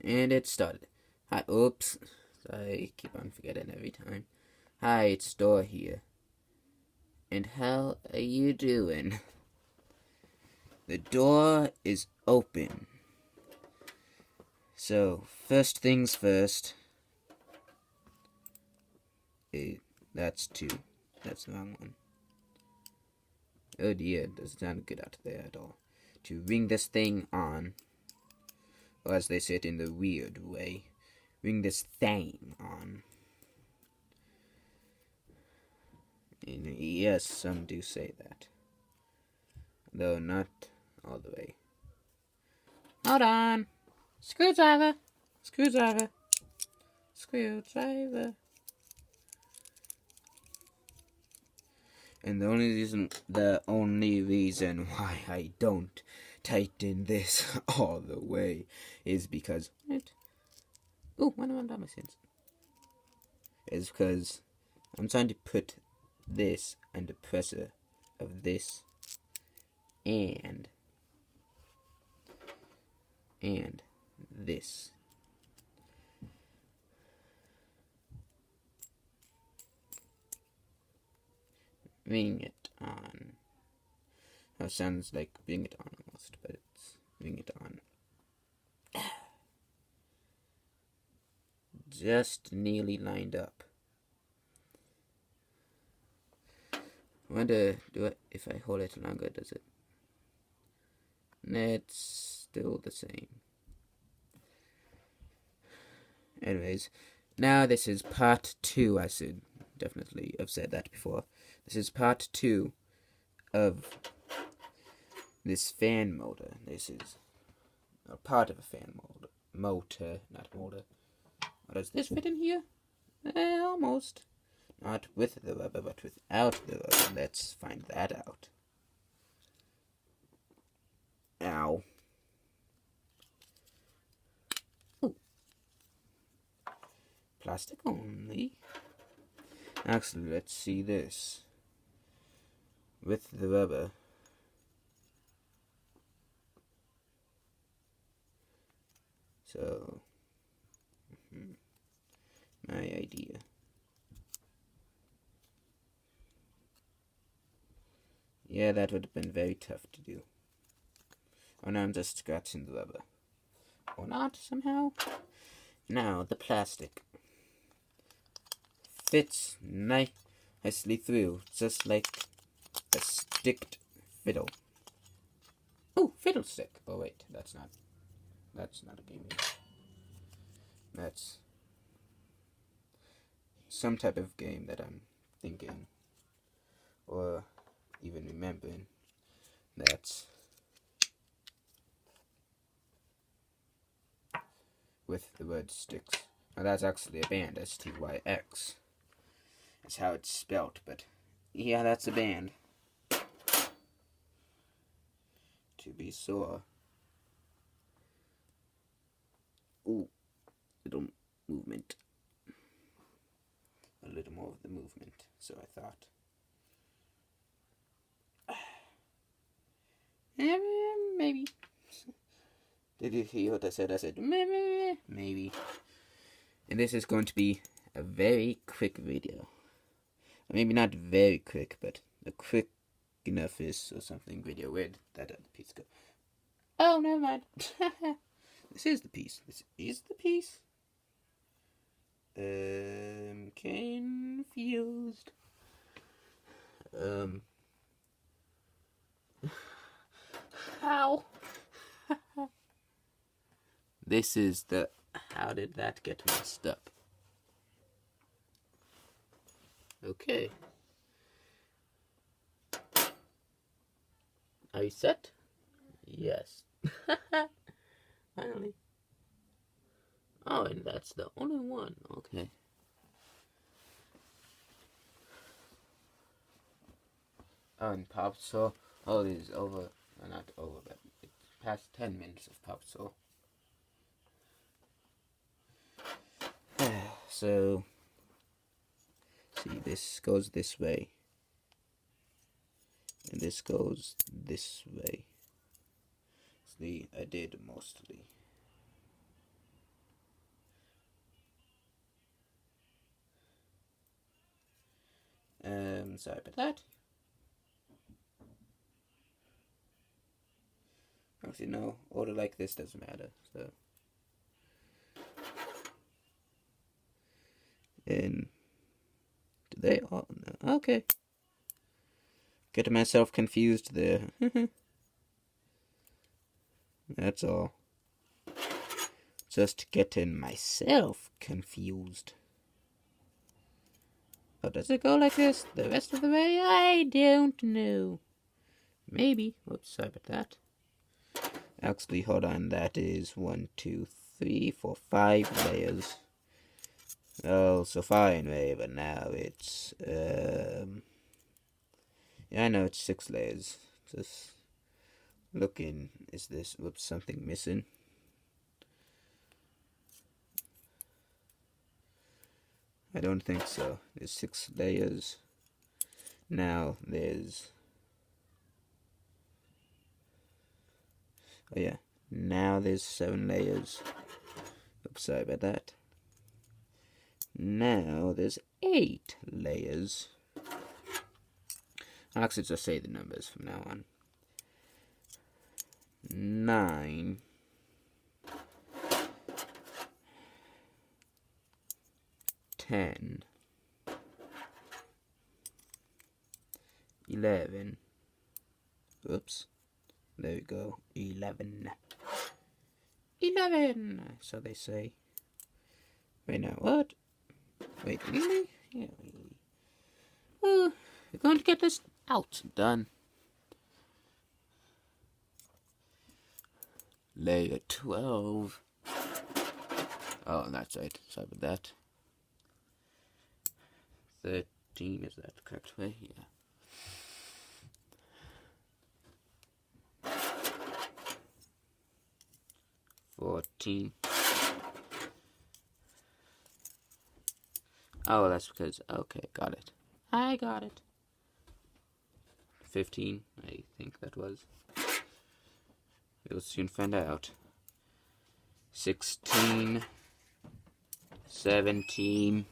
And it started. Hi, oops. I keep on forgetting every time. Hi, it's Dor here. And how are you doing? The door is open. So, first things first. That's two. That's the wrong one. Oh dear, doesn't sound good out there at all. To ring this thing on, or as they say it in the weird way, ring this thing on. And yes, some do say that. Though not all the way. Hold on. Screwdriver. Screwdriver. Screwdriver. And the only reason why I don't tighten this all the way is because one of my Dalmatians. Is because I'm trying to put this under pressure of this and this. Ring it on. That sounds like bring it on almost, but it's ring it on. Just nearly lined up. Wonder if I hold it longer, does it? It's still the same. Anyways, now this is part 2. I should definitely have said that before. This is part 2 of this fan motor. This is a part of a fan motor, not motor. Does this fit in here? Almost. Not with the rubber, but without the rubber. Let's find that out. Ow. Ooh. Plastic only. Actually, let's see this. With the rubber. So, my idea. Yeah, that would have been very tough to do. Oh, now I'm just scratching the rubber. Or not, somehow. Now, the plastic. Fits nicely through, just like a sticked fiddle. Oh, fiddlestick. Oh, wait, that's not a game. That's some type of game that I'm thinking, or even remembering. That's with the word sticks. Now that's actually a band, STYX. That's how it's spelt, but yeah, that's a band. To be sore. Ooh, little movement. A little more of the movement, so I thought. Maybe. Did you hear what I said? I said, maybe. And this is going to be a very quick video. Maybe not very quick, but a quick enough is or something video. Where'd that other piece go? Oh, never mind. This is the piece. This is the piece. Confused. How? This is the... How did that get messed up? Okay. Are you set? Yes. Finally. Oh, and that's the only one. Okay. Oh, and Pop Soul. Oh, it is over. Not over, but it's past 10 minutes of Pop Soul. So, see, this goes this way. And this goes this way. See, I did mostly. Sorry about that. Actually, no. Order like this doesn't matter, so. And do they all? No. Okay. Getting myself confused there. That's all. Just getting myself confused. Oh, does it go like this the rest of the way? I don't know. Maybe. Oops, sorry about that. Actually, hold on. That is 1, 2, 3, 4, 5 layers. Oh, so far anyway, but now it's, yeah, I know it's 6 layers. Just looking, is this, whoops, something missing? I don't think so. There's 6 layers. Now there's, oh yeah, now there's 7 layers. Oops, sorry about that. Now there's 8 layers. I'll actually just say the numbers from now on. 9. 10. 11. Oops. There we go. 11. 11! So they say. Wait, now what? Wait, really? Yeah, really. Oh, we're going to get this out. Done. Layer 12. Oh, that's right. Sorry about that. 13, is that the correct way? Yeah. $14. Oh, that's because, okay, got it. I got it. 15, I think that was. We'll soon find out. 16, 17,